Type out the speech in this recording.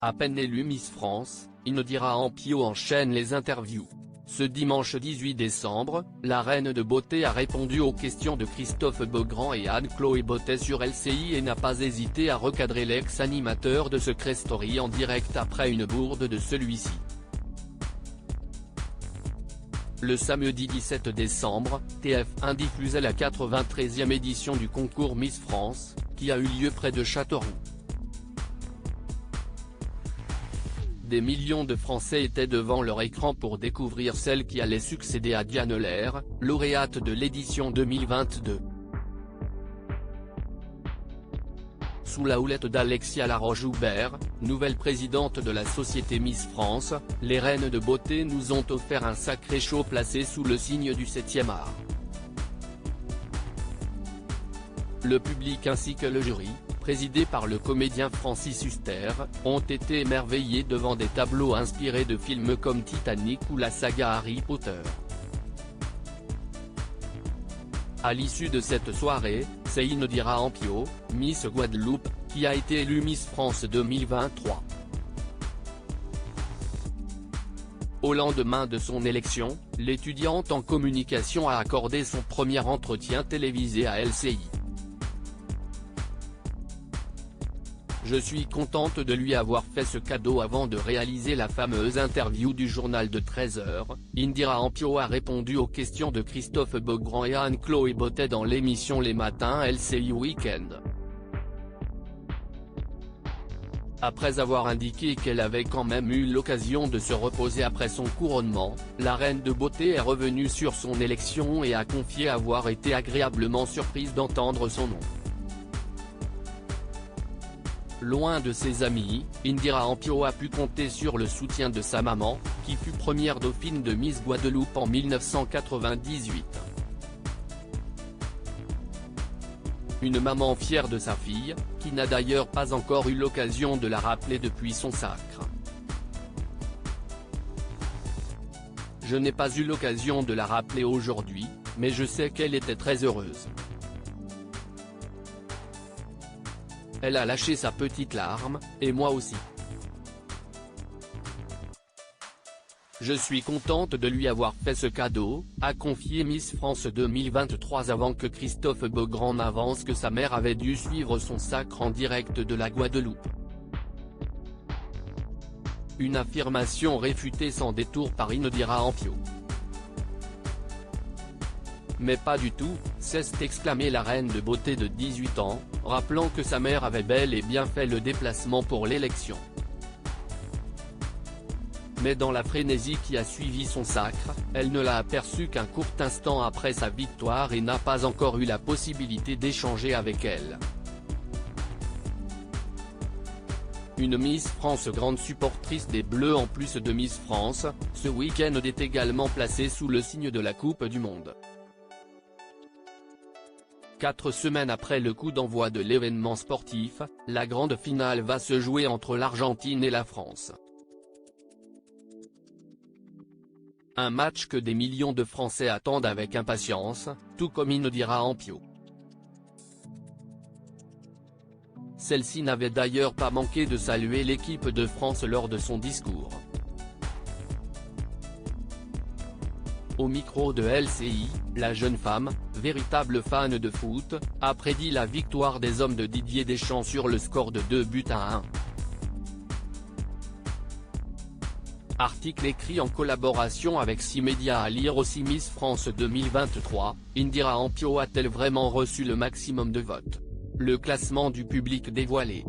À peine élue Miss France, Indira Ampio enchaîne les interviews. Ce dimanche 18 décembre, la reine de beauté a répondu aux questions de Christophe Beaugrand et Anne-Chloé Beauté sur LCI et n'a pas hésité à recadrer l'ex-animateur de Secret Story en direct après une bourde de celui-ci. Le samedi 17 décembre, TF1 diffusait la 93e édition du concours Miss France, qui a eu lieu près de Châteauroux. Des millions de Français étaient devant leur écran pour découvrir celle qui allait succéder à Diane Lair, lauréate de l'édition 2022. Sous la houlette d'Alexia Laroche-Joubert, nouvelle présidente de la société Miss France, les reines de beauté nous ont offert un sacré show placé sous le signe du 7e art. Le public ainsi que le jury, présidé par le comédien Francis Huster, ont été émerveillés devant des tableaux inspirés de films comme Titanic ou la saga Harry Potter. À l'issue de cette soirée, c'est Indira Ampio, Miss Guadeloupe, qui a été élue Miss France 2023. Au lendemain de son élection, l'étudiante en communication a accordé son premier entretien télévisé à LCI. Je suis contente de lui avoir fait ce cadeau avant de réaliser la fameuse interview du journal de 13h, Indira Ampio a répondu aux questions de Christophe Beaugrand et Anne-Chloé Beauté dans l'émission Les Matins LCI Weekend. Après avoir indiqué qu'elle avait quand même eu l'occasion de se reposer après son couronnement, la reine de beauté est revenue sur son élection et a confié avoir été agréablement surprise d'entendre son nom. Loin de ses amis, Indira Ampio a pu compter sur le soutien de sa maman, qui fut première dauphine de Miss Guadeloupe en 1998. Une maman fière de sa fille, qui n'a d'ailleurs pas encore eu l'occasion de la rappeler depuis son sacre. Je n'ai pas eu l'occasion de la rappeler aujourd'hui, mais je sais qu'elle était très heureuse. Elle a lâché sa petite larme, et moi aussi. Je suis contente de lui avoir fait ce cadeau, a confié Miss France 2023 avant que Christophe Beaugrand n'avance que sa mère avait dû suivre son sacre en direct de la Guadeloupe. Une affirmation réfutée sans détour par Indira Ampio. Mais pas du tout, s'est exclamée la reine de beauté de 18 ans, rappelant que sa mère avait bel et bien fait le déplacement pour l'élection. Mais dans la frénésie qui a suivi son sacre, elle ne l'a aperçu qu'un court instant après sa victoire et n'a pas encore eu la possibilité d'échanger avec elle. Une Miss France grande supportrice des Bleus en plus de Miss France, ce week-end est également placée sous le signe de la Coupe du Monde. 4 semaines après le coup d'envoi de l'événement sportif, la grande finale va se jouer entre l'Argentine et la France. Un match que des millions de Français attendent avec impatience, tout comme Indira Ampio. Celle-ci n'avait d'ailleurs pas manqué de saluer l'équipe de France lors de son discours. Au micro de LCI, la jeune femme, véritable fan de foot, a prédit la victoire des hommes de Didier Deschamps sur le score de 2-1. Article écrit en collaboration avec 6 médias à lire aussi Miss France 2023, Indira Ampio a-t-elle vraiment reçu le maximum de votes? Le classement du public dévoilé.